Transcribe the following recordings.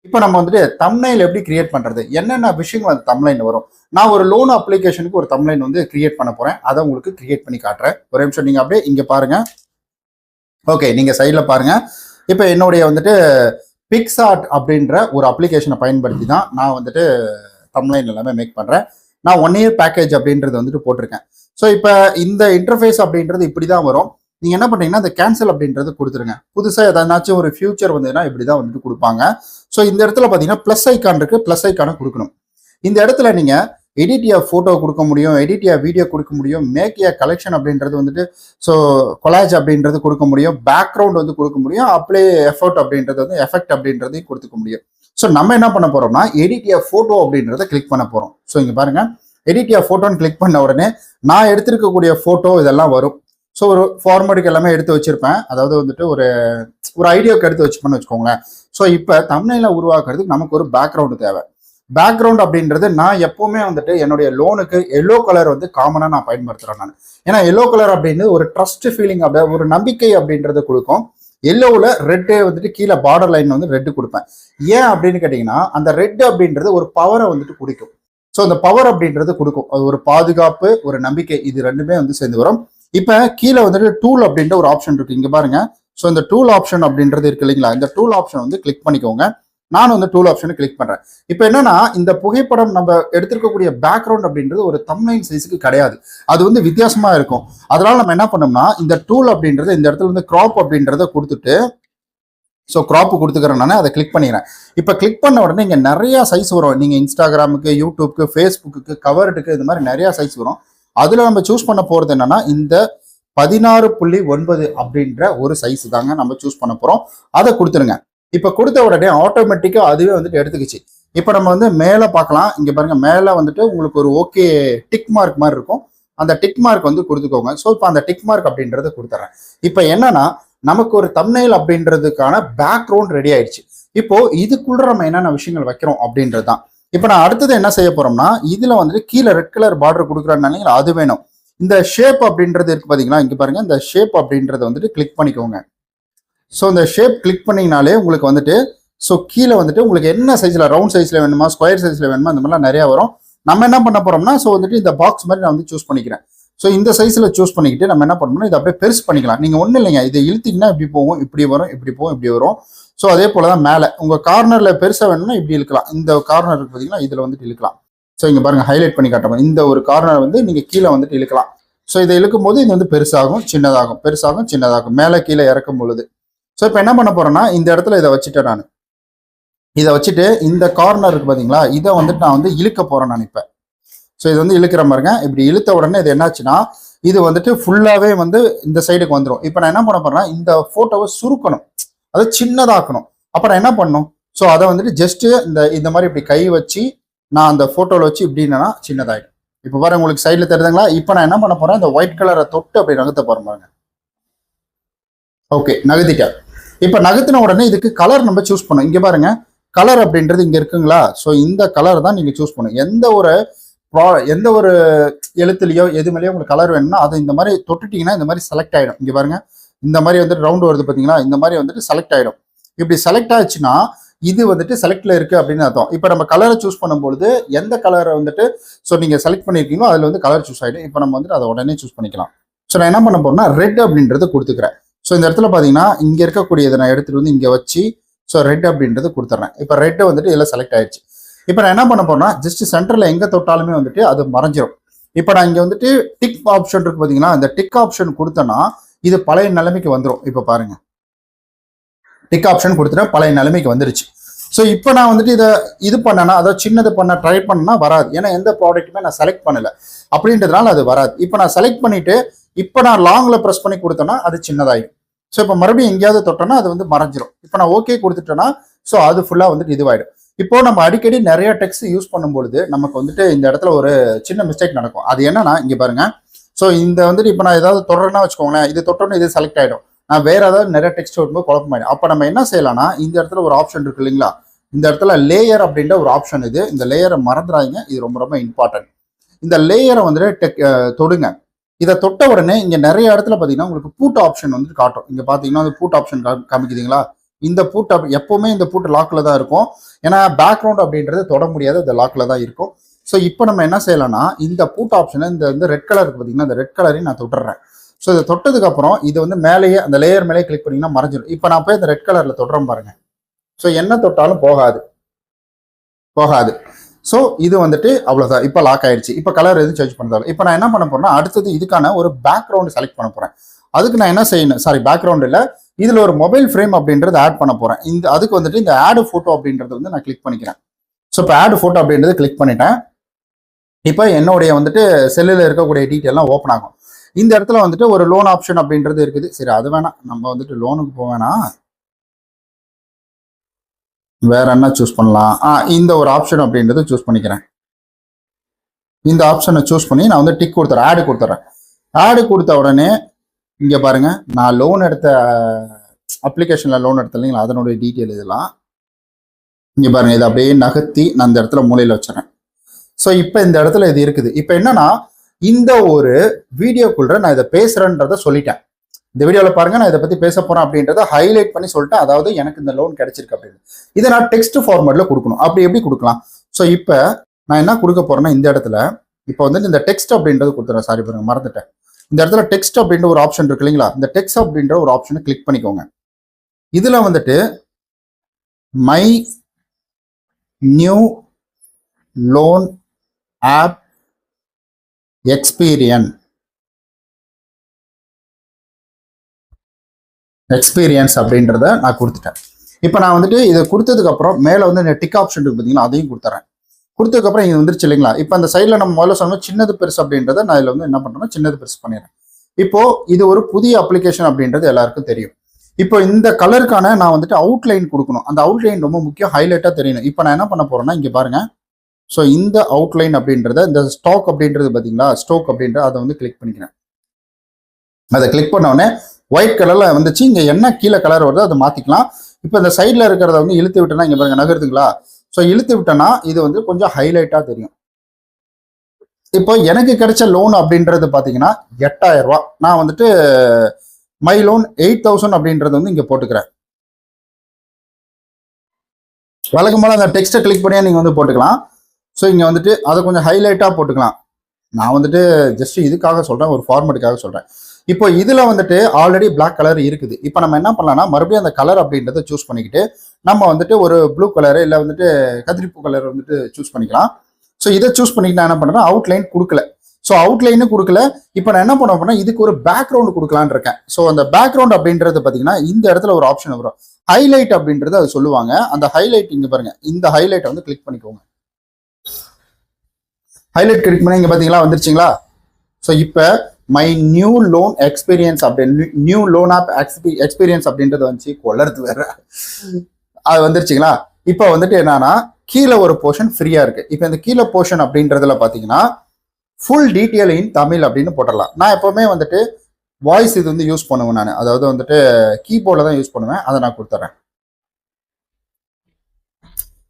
இப்போ நம்ம வந்துட்டு தம்ப்நெயில் எப்படி கிரியேட் பண்றது, என்னென்ன விஷயங்கள் அந்த தம்ப்நெயில் வரும். நான் ஒரு லோன் அப்ளிகேஷனுக்கு ஒரு தம்ப்நெயில் வந்து கிரியேட் பண்ண போறேன். அதை உங்களுக்கு கிரியேட் பண்ணி காட்டுறேன். ஒரு நிமிஷம் நீங்க அப்படியே இங்க பாருங்க. ஓகே, நீங்க சைட்ல பாருங்க. இப்போ என்னுடைய வந்துட்டு பிக்சார்ட் அப்படின்ற ஒரு அப்ளிகேஷனை பயன்படுத்தி தான் நான் வந்துட்டு தம்ப்நெயில் எல்லாமே மேக் பண்றேன். நான் 1 இயர் பேக்கேஜ் அப்படின்றது வந்துட்டு போட்டிருக்கேன். ஸோ இப்போ இந்த இன்டர்ஃபேஸ் அப்படின்றது இப்படி தான் வரும். நீங்க என்ன பண்றீங்கன்னா அந்த கேன்சல் அப்படின்றது கொடுத்துருங்க. புதுசாக எதனாச்சும் ஒரு ஃபியூச்சர் வந்ததுன்னா இப்படி தான் வந்துட்டு கொடுப்பாங்க. ஸோ இந்த இடத்துல பார்த்தீங்கன்னா ப்ளஸ் ஐக்கான் இருக்கு, ப்ளஸ் ஐக்கானை கொடுக்கணும். இந்த இடத்துல நீங்க எடிட் ஏ ஃபோட்டோ கொடுக்க முடியும், எடிட் ஏ வீடியோ கொடுக்க முடியும், மேக் ஏ கலெக்ஷன் அப்படின்றது வந்துட்டு ஸோ கொலாஜ் அப்படின்றது கொடுக்க முடியும், பேக்ரவுண்ட் வந்து கொடுக்க முடியும், அப்ளை எஃபர்ட் அப்படின்றது வந்து எஃபெக்ட் அப்படின்றதையும் கொடுத்துக்க முடியும். ஸோ நம்ம என்ன பண்ண போறோம்னா எடிட் ஏ ஃபோட்டோ அப்படின்றத கிளிக் பண்ண போறோம். ஸோ இங்க பாருங்க, எடிட் ஏ ஃபோட்டோன்னு கிளிக் பண்ண உடனே நான் எடுத்திருக்கக்கூடிய ஃபோட்டோ இதெல்லாம் வரும். ஸோ ஒரு ஃபார்மேட்டுக்கு எல்லாமே எடுத்து வச்சிருப்பேன். அதாவது வந்துட்டு ஒரு ஐடியாவுக்கு எடுத்து வச்சுப்பேன்னு வச்சுக்கோங்களேன். ஸோ இப்போ தம்ப்நெயிலை உருவாக்குறதுக்கு நமக்கு ஒரு பேக்ரவுண்டு தேவை. பேக்ரவுண்ட் அப்படின்றது நான் எப்பவுமே வந்துட்டு என்னுடைய லோனுக்கு எல்லோ கலர் வந்து காமனாக நான் பயன்படுத்துறேன் நான். ஏன்னா எல்லோ கலர் அப்படின்னு ஒரு ட்ரஸ்ட் ஃபீலிங், அப்படியே ஒரு நம்பிக்கை அப்படின்றது கொடுக்கும். எல்லோவில் ரெட்டு வந்துட்டு கீழே பார்டர் லைன் வந்து ரெட்டு கொடுப்பேன். ஏன் அப்படின்னு கேட்டிங்கன்னா அந்த ரெட் அப்படின்றது ஒரு பவரை வந்துட்டு கொடுக்கும். ஸோ அந்த பவர் அப்படின்றது கொடுக்கும். அது ஒரு பாதுகாப்பு, ஒரு நம்பிக்கை, இது ரெண்டுமே வந்து சேர்ந்து வரும். இப்போ கீழே வந்துட்டு டூல் அப்படின்ற ஒரு ஆப்ஷன் இருக்கு, இங்க பாருங்க. ஸோ இந்த டூல் ஆப்ஷன் அப்படின்றது இருக்கு இல்லைங்களா, இந்த டூல் ஆப்ஷன் வந்து கிளிக் பண்ணிக்கோங்க. நான் வந்து டூல் ஆப்ஷனை கிளிக் பண்றேன். இப்போ என்னன்னா இந்த புகைப்படம் நம்ம எடுத்திருக்கக்கூடிய பேக்ரவுண்ட் அப்படின்றது ஒரு தம்ப்நெயில் சைஸுக்கு கிடையாது, அது வந்து வித்தியாசமா இருக்கும். அதனால நம்ம என்ன பண்ணோம்னா இந்த டூல் அப்படின்றது இந்த இடத்துல வந்து கிராப் அப்படின்றத கொடுத்துட்டு, ஸோ கிராப் கொடுத்துக்கிறேன் நான், அதை கிளிக் பண்ணிடுறேன். இப்போ கிளிக் பண்ண உடனே இங்கே நிறைய சைஸ் வரும். நீங்கள் இன்ஸ்டாகிராமுக்கு, யூடியூப்க்கு, ஃபேஸ்புக்கு, கவர்டுக்கு, இது மாதிரி நிறைய சைஸ் வரும். அதில் நம்ம சூஸ் பண்ண போகிறது என்னன்னா இந்த 16.9 அப்படின்ற ஒரு சைஸ் தாங்க நம்ம சூஸ் பண்ண போகிறோம். அதை கொடுத்துருங்க. இப்போ கொடுத்த உடனே ஆட்டோமேட்டிக்காக அதுவே வந்துட்டு எடுத்துக்கிச்சு. இப்போ நம்ம வந்து மேலே பார்க்கலாம். இங்கே பாருங்க, மேலே வந்துட்டு உங்களுக்கு ஒரு ஓகே டிக் மார்க் மாதிரி இருக்கும். அந்த டிக் மார்க் வந்து கொடுத்துக்கோங்க. ஸோ இப்போ அந்த டிக் மார்க் அப்படின்றத கொடுத்துட்றேன். இப்போ என்னன்னா நமக்கு ஒரு தம்ப்நெயில் அப்படின்றதுக்கான பேக்ரவுண்ட் ரெடி ஆயிடுச்சு. இப்போ இதுக்குள்ள நம்ம என்னென்ன விஷயங்கள் வைக்கிறோம் அப்படின்றது தான். இப்போ நான் அடுத்தது என்ன செய்ய போறோம்னா இதுல வந்துட்டு கீழே ரெட் கலர் பார்டர் கொடுக்குறேன்னு அது வேணும். இந்த ஷேப் அப்படின்றது இருக்கு பாத்தீங்களா, இங்க பாருங்க, இந்த ஷேப் அப்படின்றத வந்துட்டு கிளிக் பண்ணிக்கோங்க. ஸோ இந்த ஷேப் கிளிக் பண்ணிங்கனாலே உங்களுக்கு வந்துட்டு ஸோ கீழே வந்துட்டு உங்களுக்கு என்ன சைஸ்ல, ரவுண்ட் சைஸ்ல வேணுமா, ஸ்கொயர் சைஸ்ல வேணுமா, இந்த மாதிரிலாம் நிறைய வரும். நம்ம என்ன பண்ண போறோம்னா ஸோ வந்துட்டு இந்த பாக்ஸ் மாதிரி நான் வந்து சூஸ் பண்ணிக்கிறேன். ஸோ இந்த சைஸ்ல சூஸ் பண்ணிக்கிட்டு நம்ம என்ன பண்ணணும்னா இதை அப்படியே பெருசு பண்ணிக்கலாம். நீங்க ஒன்றும் இல்லைங்க, இதை இழுத்தீங்கன்னா இப்படி போகும், இப்படி வரும், இப்படி போகும், இப்படி வரும். ஸோ அதே போலதான் மேலே உங்க கார்னர்ல பெருசா வேணும்னா இப்படி இழுக்கலாம். இந்த கார்னர் இருக்கு பார்த்தீங்கன்னா இதுல வந்துட்டு இழுக்கலாம். ஸோ இங்க பாருங்க, ஹைலைட் பண்ணி காட்டுறோம். இந்த ஒரு கார்னர் வந்து நீங்க கீழே வந்துட்டு இழுக்கலாம். ஸோ இதை இழுக்கும் போது இது வந்து பெருசாகும், சின்னதாகும், பெருசாகும், சின்னதாகும், மேலே கீழே இறக்கும் பொழுது. ஸோ இப்போ என்ன பண்ண போறேன்னா இந்த இடத்துல இதை வச்சுட்டேன் நான். இதை வச்சுட்டு இந்த கார்னர் இருக்கு பார்த்தீங்களா, இதை வந்துட்டு நான் வந்து இழுக்க போறேன் நான் இப்போ. ஸோ இது வந்து இழுக்கிற மாதிரிங்க. இப்படி இழுத்த உடனே இது என்னாச்சுன்னா இது வந்துட்டு ஃபுல்லாவே வந்து இந்த சைடுக்கு வந்துடும். இப்போ நான் என்ன பண்ண போறேன்னா இந்த போட்டோவை சுருக்கணும், அதை சின்னதாக்கணும். அப்போ நான் என்ன பண்ணணும், ஸோ அதை வந்துட்டு ஜஸ்ட் இந்த மாதிரி இப்படி கை வச்சு நான் அந்த போட்டோவில் வச்சு இப்படின்னா சின்னதாயிடும். இப்போ பாருங்க, உங்களுக்கு சைடில் தெரியுதுங்களா. இப்போ நான் என்ன பண்ண போறேன், இந்த ஒயிட் கலரை தொட்டு அப்படி நகர்த்த போறேன் பாருங்க. ஓகே, நகர்த்திட்டேன். இப்போ நகர்த்தின உடனே இதுக்கு கலர் நம்ம சூஸ் பண்ணணும். இங்க பாருங்க, கலர் அப்படின்றது இங்க இருக்குங்களா. ஸோ இந்த கலர் தான் நீங்க சூஸ் பண்ணணும். எந்த ஒரு எழுத்துலையோ எது மேலேயோ உங்களுக்கு கலர் வேணும்னா அதை இந்த மாதிரி தொட்டுட்டீங்கன்னா இந்த மாதிரி செலக்ட் ஆயிடும். இங்க பாருங்க, இந்த மாதிரி வந்துட்டு ரவுண்ட் வருது பாத்தீங்களா, இந்த மாதிரி வந்துட்டு செலக்ட் ஆயிடும். இப்படி செலக்ட் ஆச்சுன்னா இது வந்துட்டு செலக்ட்ல இருக்கு அப்படின்னு அர்த்தம். இப்போ நம்ம கலரை சூஸ் பண்ணும்பொழுது எந்த கலரை வந்துட்டு ஸோ நீங்க செலக்ட் பண்ணிருக்கீங்களோ அதுல வந்து கலர் சூஸ் ஆயிடும். இப்போ நம்ம வந்துட்டு அதை உடனே சூஸ் பண்ணிக்கலாம். ஸோ நான் என்ன பண்ண போறேன்னா ரெட் அப்படின்றது கொடுத்துக்கிறேன். ஸோ இந்த இடத்துல பாத்தீங்கன்னா இங்க இருக்கக்கூடியதை நான் எடுத்துட்டு வந்து இங்க வச்சு ஸோ ரெட் அப்படின்றது கொடுத்துட்றேன். இப்போ ரெட் வந்துட்டு எல்லாம் செலக்ட் ஆயிடுச்சு. இப்போ நான் என்ன பண்ண போறேன்னா ஜஸ்ட் சென்டர்ல எங்க தொட்டாலுமே வந்துட்டு அது மறைஞ்சிரும். இப்போ நான் இங்க வந்துட்டு டிக் ஆப்ஷன் இருக்கு பாத்தீங்கன்னா, இந்த டிக் ஆப்ஷன் கொடுத்தேன்னா இது பழைய நிலைமைக்கு வந்துடும். இப்போ பாருங்க, டிக் ஆப்ஷன் கொடுத்துட்டா பழைய நிலைமைக்கு வந்துருச்சு. ஸோ இப்போ நான் வந்துட்டு இது பண்ணேன்னா அதாவது சின்னது பண்ண ட்ரை பண்ணா வராது. ஏன்னா எந்த ப்ராடக்ட்டுமே நான் செலக்ட் பண்ணல அப்படின்றதுனால அது வராது. இப்போ நான் செலக்ட் பண்ணிட்டு இப்போ நான் லாங்ல ப்ரெஸ் பண்ணி கொடுத்தேன்னா அது சின்னதாயிடும். ஸோ இப்போ மறுபடியும் எங்கேயாவது தொட்டோன்னா அது வந்து மறைஞ்சிரும். இப்போ நான் ஓகே கொடுத்துட்டேன்னா ஸோ அது ஃபுல்லா வந்துட்டு இதுவாயிடும். இப்போ நம்ம அடிக்கடி நிறைய டெக்ஸ்ட் யூஸ் பண்ணும்பொழுது நமக்கு வந்துட்டு இந்த இடத்துல ஒரு சின்ன மிஸ்டேக் நடக்கும். அது என்னன்னா இங்க பாருங்க, ஸோ இந்த வந்துட்டு இப்போ நான் ஏதாவது தொடர்னா வச்சுக்கோங்களேன், இது தொட்டோன்னு இது செலக்ட் ஆயிடும். நான் வேற ஏதாவது நிறைய டெக்ஸ்ட் வரும்போது குழப்பமாயிடும். அப்போ நம்ம என்ன செய்யலாம்னா இந்த இடத்துல ஒரு ஆப்ஷன் இருக்கு இல்லைங்களா, இந்த இடத்துல லேயர் அப்படின்ற ஒரு ஆப்ஷன் இது. இந்த லேயரை மறந்துடாதீங்க, இது ரொம்ப ரொம்ப இம்பார்ட்டன்ட். இந்த லேயரை வந்துட்டு தொடுங்க. இதை தொட்ட உடனே இங்க நிறைய இடத்துல பாத்தீங்கன்னா உங்களுக்கு பூட் ஆப்ஷன் வந்துட்டு காட்டும். இங்க பாத்தீங்கன்னா பூட் ஆப்ஷன் காமிக்குதுங்களா, இந்த பூட் எப்பவுமே இந்த பூட் லாக்கில் தான் இருக்கும். ஏன்னா பேக்ரவுண்ட் அப்படின்றது தொட முடியாது, இந்த லாக்கில் தான் இருக்கும். ஸோ இப்போ நம்ம என்ன செய்யலாம்னா இந்த பூட் ஆப்ஷனை இந்த வந்து ரெட் கலர் பார்த்தீங்கன்னா இந்த ரெட் கலரையும் நான் தொட்டுறேன். ஸோ இதை தொட்டதுக்கு அப்புறம் இது வந்து மேலேயே அந்த லேயர் மேலே கிளிக் பண்ணிங்கன்னா மறைஞ்சிடும். இப்போ நான் போய் இந்த ரெட் கலரில் தொடுறேன் பாருங்க. ஸோ என்ன தொட்டாலும் போகாது. ஸோ இது வந்துட்டு அவ்வளோதான். இப்போ லாக் ஆயிடுச்சு. இப்போ கலர் எதுவும் சேஞ்ச் பண்ணதாலும் இப்போ நான் என்ன பண்ண போறேன்னா அடுத்தது இதுக்கான ஒரு பேக்ரவுண்ட் செலக்ட் பண்ண போறேன். அதுக்கு நான் என்ன செய்யணும், சாரி பேக்ரவுண்ட் இல்லை, இதில் ஒரு மொபைல் ஃப்ரேம் அப்படின்றது ஆட் பண்ண போறேன். அதுக்கு வந்துட்டு இந்த ஆட் ஃபோட்டோ அப்படின்றது வந்து நான் கிளிக் பண்ணிக்கிறேன். ஸோ இப்போ ஆட் ஃபோட்டோ அப்படின்றது கிளிக் பண்ணிட்டேன். இப்போ என்னுடைய வந்துட்டு செல்லில் இருக்கக்கூடிய டீட்டெயிலாம் ஓப்பன் ஆகும். இந்த இடத்துல வந்துட்டு ஒரு லோன் ஆப்ஷன் அப்படின்றது இருக்குது. சரி அது வேணாம், நம்ம வந்துட்டு லோனுக்கு போவேனா, வேற என்ன சூஸ் பண்ணலாம். இந்த ஒரு ஆப்ஷன் அப்படின்றது சூஸ் பண்ணிக்கிறேன். இந்த ஆப்ஷனை சூஸ் பண்ணி நான் வந்து டிக் கொடுத்துறேன், ஆடு கொடுத்துட்றேன். ஆடு கொடுத்த உடனே இங்கே பாருங்க, நான் லோன் எடுத்த அப்ளிகேஷனில் லோன் எடுத்த இல்லைங்களா, அதனுடைய டீட்டெயில் இதெல்லாம் இங்கே பாருங்க. இதை அப்படியே நகர்த்தி நான் இந்த இடத்துல மூலையில் வச்சுறேன். ஸோ இப்போ இந்த இடத்துல இது இருக்குது. இப்போ என்னன்னா இந்த ஒரு வீடியோக்குள்ள நான் இதை பேசுறேன்றதை சொல்லிட்டேன். இந்த வீடியோவில் பாருங்க, நான் இதை பத்தி பேச போறேன் அப்படின்றத ஹைலைட் பண்ணி சொல்லிட்டேன். அதாவது எனக்கு இந்த லோன் கிடைச்சிருக்கு அப்படின்னு. இதை நான் டெக்ஸ்ட் ஃபார்மேட்ல கொடுக்கணும். அப்படி எப்படி கொடுக்கலாம்? ஸோ இப்போ நான் என்ன கொடுக்க போறேன்னா இந்த இடத்துல இப்போ வந்து இந்த டெக்ஸ்ட் அப்படின்றது கொடுத்துறேன். சாரி பாருங்க, மறந்துட்டேன். இந்த இடத்துல டெக்ஸ்ட் அப்படின்ற ஒரு ஆப்ஷன் இருக்கு இல்லைங்களா, இந்த டெக்ஸ்ட் அப்படின்ற ஒரு ஆப்ஷனை கிளிக் பண்ணிக்கோங்க. இதுல வந்துட்டு my new loan app experience அப்படின்றத நான் கொடுத்துட்டேன். இப்போ நான் வந்துட்டு இதை கொடுத்ததுக்கு அப்புறம் மேலே வந்து இந்த டிக் ஆப்ஷன் இருக்கு பார்த்தீங்கன்னா, அதையும் கொடுத்துறேன். கொடுத்ததுக்கப்புறம் இது வந்துருச்சு இல்லைங்களா. இப்போ அந்த சைடில் நம்ம முதல்ல சொன்ன சின்னது பெருசு அப்படின்றத நான் இதில் வந்து என்ன பண்ணுறேன்னா சின்னது பெருசு பண்ணிடுறேன். இப்போ இது ஒரு புதிய அப்ளிகேஷன் அப்படின்றது எல்லாருக்கும் தெரியும். இப்போ இந்த கலருக்கான நான் வந்துட்டு அவுட்லைன் கொடுக்கணும். அந்த அவுட்லைன் ரொம்ப முக்கியம், ஹைலைட்டாக தெரியணும். இப்போ நான் என்ன பண்ண போறேன்னா இங்கே பாருங்க. ஸோ இந்த அவுட்லைன் அப்படின்றத இந்த ஸ்டாக் அப்படின்றது பார்த்தீங்களா, ஸ்டோக் அப்படின்ற அதை வந்து கிளிக் பண்ணிக்கிறேன். அதை கிளிக் பண்ண உடனே ஒயிட் கலர்ல வந்துச்சு. இங்க என்ன கீழே கலர் வருதோ அதை மாத்திக்கலாம். இப்போ இந்த சைட்ல இருக்கிறத வந்து இழுத்து விட்டேன்னா இங்க பாருங்க நகருதுங்களா. ஸோ இழுத்து விட்டேன்னா இது வந்து கொஞ்சம் ஹைலைட்டா தெரியும். இப்போ எனக்கு கிடைச்ச லோன் அப்படின்றது பாத்தீங்கன்னா 8000 ரூபாய். நான் வந்துட்டு மை லோன் 8000 அப்படின்றது வந்து இங்க போட்டுக்கிறேன். வழக்கம்போல அந்த டெக்ஸ்ட்டை கிளிக் பண்ணியா நீங்க வந்து போட்டுக்கலாம். ஸோ இங்க வந்துட்டு அதை கொஞ்சம் ஹைலைட்டா போட்டுக்கலாம். நான் வந்துட்டு ஜஸ்ட் இதுக்காக சொல்றேன், ஒரு ஃபார்மேட்டுக்காக சொல்றேன். இப்போ இதுல வந்துட்டு ஆல்ரெடி பிளாக் கலர் இருக்குது. இப்போ நம்ம என்ன பண்ணலாம்னா மறுபடியும் அந்த கலர் அப்படின்றத சூஸ் பண்ணிக்கிட்டு நம்ம வந்துட்டு ஒரு ப்ளூ கலர் இல்லை வந்துட்டு கத்திரிப்பூ கலர் வந்துட்டு சூஸ் பண்ணிக்கலாம். ஸோ இதை சூஸ் பண்ணிட்டு நான் என்ன பண்ணுறேன், அவுட்லைன் கொடுக்கல. ஸோ அவுட்லைனும் கொடுக்கல. இப்போ நான் என்ன பண்ண போறேன்னா இதுக்கு ஒரு பேக்ரவுண்ட் கொடுக்கலான்னு இருக்கேன். ஸோ அந்த பேக்ரவுண்ட் அப்படின்றது பார்த்தீங்கன்னா இந்த இடத்துல ஒரு ஆப்ஷன் வரும், ஹைலைட் அப்படின்றது அது சொல்லுவாங்க. அந்த ஹைலைட் இங்க பாருங்க, இந்த ஹைலைட்டை வந்து கிளிக் பண்ணிக்கோங்க. ஹைலைட் கிளிக் பண்ணி இங்க பாத்தீங்களா வந்துருச்சுங்களா. ஸோ இப்போ மை நியூ லோன் எக்ஸ்பீரியன்ஸ் அப்படின்னு நியூ லோன் ஆப் எக்ஸ்பீரியன்ஸ் அப்படின்றது வந்துச்சு. கொள்ளறது வேற, அது வந்துருச்சுங்களா. இப்போ வந்துட்டு என்னன்னா கீழே ஒரு போர்ஷன் ஃப்ரீயா இருக்கு. இப்போ இந்த கீழே போர்ஷன் அப்படின்றதுல பாத்தீங்கன்னா ஃபுல் டீட்டெயில் இன் தமிழ் அப்படின்னு போட்டுடலாம். நான் எப்பவுமே வந்துட்டு வாய்ஸ் இது வந்து யூஸ் பண்ணுவேன். நான் அதாவது வந்துட்டு கீபோர்டில் தான் யூஸ் பண்ணுவேன். அதை நான் கொடுத்துட்றேன்.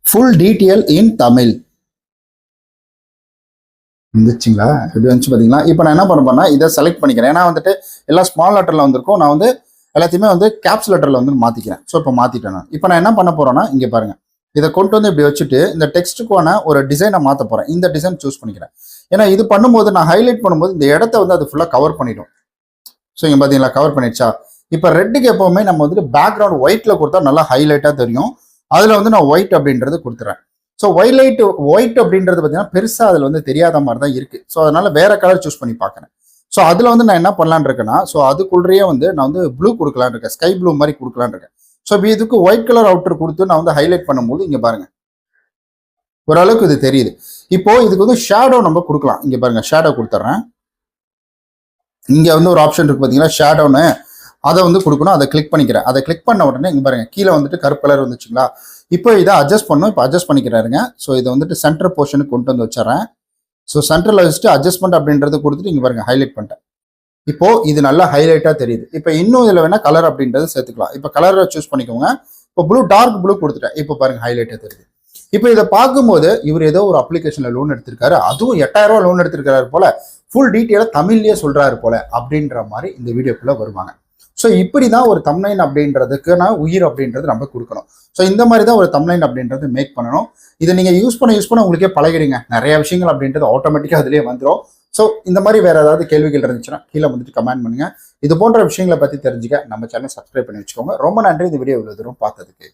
ஃபுல் டீட்டெயில் இன் தமிழ் வந்துச்சுங்களா. எப்படி வந்துச்சு பார்த்தீங்களா. இப்போ நான் என்ன பண்ண போறேன்னா இதை செலக்ட் பண்ணிக்கிறேன். ஏன்னா வந்துட்டு எல்லாம் ஸ்மால் லெட்டரில் வந்திருக்கும். நான் வந்து எல்லாத்தையுமே வந்து கேப்ஸ் லெட்டரில் வந்து மாற்றிக்கிறேன். ஸோ இப்போ மாற்றிட்டேன் நான். இப்போ நான் என்ன பண்ண போறேன்னா இங்கே பாருங்க, இதை கொண்டு வந்து இப்படி வச்சுட்டு இந்த டெக்ஸ்ட்டுக்கான ஒரு டிசைனை மாற்ற போறேன். இந்த டிசைன் சூஸ் பண்ணிக்கிறேன். ஏன்னா இது பண்ணும்போது நான் ஹைலைட் பண்ணும்போது இந்த இடத்த வந்து அது ஃபுல்லாக கவர் பண்ணிடும். ஸோ இங்கே பார்த்தீங்களா கவர் பண்ணிடுச்சா. இப்போ ரெட்டுக்கு எப்பவுமே நம்ம வந்துட்டு பேக்ரவுண்ட் ஒயிட்ல கொடுத்தா நல்லா ஹைலைட்டாக தெரியும். அதில் வந்து நான் ஒயிட் அப்படின்றது கொடுத்துறேன். ஸோ ஒயிட் அப்படின்றது பார்த்தீங்கன்னா பெருசாக அதில் வந்து தெரியாத மாதிரி தான் இருக்கு. ஸோ அதனால வேற கலர் சூஸ் பண்ணி பார்க்குறேன். ஸோ அதில் வந்து நான் என்ன பண்ணலான்னு இருக்கேன்னா, ஸோ அதுக்குள்ளேயே வந்து நான் வந்து ப்ளூ கொடுக்கலான்னு இருக்கேன், ஸ்கை ப்ளூ மாதிரி கொடுக்கலான்னு இருக்கேன். ஸோ இப்போ இதுக்கு ஒயிட் கலர் அவுட்டர் கொடுத்து நான் வந்து ஹைலைட் பண்ணும்போது இங்கே பாருங்க ஓரளவுக்கு இது தெரியுது. இப்போ இதுக்கு வந்து ஷேடோ நம்ம கொடுக்கலாம். இங்கே பாருங்க ஷேடோ கொடுத்துட்றேன். இங்கே வந்து ஒரு ஆப்ஷன் இருக்கு பார்த்தீங்கன்னா ஷேடோன்னு, அதை வந்து கொடுக்கணும். அதை கிளிக் பண்ணிக்கிறேன். அதை கிளிக் பண்ண உடனே இங்கே பாருங்க கீழே வந்துட்டு கருப்பு கலர் வந்துச்சுங்களா. இப்போ இதை அட்ஜஸ்ட் பண்ணும். இப்போ அட்ஜஸ்ட் பண்ணிக்கிறாருங்க. ஸோ இதை வந்துட்டு சென்டர் போர்ஷனுக்கு கொண்டு வந்து வச்சுறேன். ஸோ சென்டரில் வச்சுட்டு அட்ஜஸ்ட்மெண்ட் அப்படின்றது கொடுத்துட்டு இங்கே பாருங்க ஹைலைட் பண்ணிட்டேன். இப்போ இது நல்லா ஹைலைட்டாக தெரியுது. இப்போ இன்னும் இதில் வேணா கலர் அப்படின்றது சேர்த்துக்கலாம். இப்போ கலரை சூஸ் பண்ணிக்கோங்க. இப்போ ப்ளூ டார்க் ப்ளூ கொடுத்துட்டேன். இப்போ பாருங்க ஹைலைட்டாக தெரியுது. இப்போ இதை பார்க்கும்போது இவர் ஏதோ ஒரு அப்ளிகேஷன்ல லோன் எடுத்திருக்காரு, அதுவும் 8000 ரூபாய் லோன் எடுத்திருக்காரு போல, ஃபுல் டீட்டெயிலாக தமிழ்லேயே சொல்றாரு போல அப்படின்ற மாதிரி இந்த வீடியோக்குள்ள வருவாங்க. ஸோ இப்படி தான் ஒரு தம்ப்லைன் அப்படின்றதுக்குன்னா உயிர் அப்படின்றது நம்ம கொடுக்கணும். ஸோ இந்த மாதிரி தான் ஒரு தம்ப்லைன் அப்படின்றது மேக் பண்ணணும். இதை நீங்கள் யூஸ் பண்ண உங்களுக்கே பழகிடுங்க. நிறைய விஷயங்கள் அப்படின்றது ஆட்டோமேட்டிக்காக அதுலேயே வந்துடும். ஸோ இந்த மாதிரி வேற ஏதாவது கேள்விகள் இருந்துச்சுன்னா கீழே வந்துட்டு கமெண்ட் பண்ணுங்க. இது போன்ற விஷயங்களை பற்றி தெரிஞ்சுக்க நம்ம சேனல் சப்ஸ்கிரைப் பண்ணி வச்சுக்கோங்க. ரொம்ப நன்றி இந்த வீடியோ இவ்வளோ தூரம் பார்த்ததுக்கு.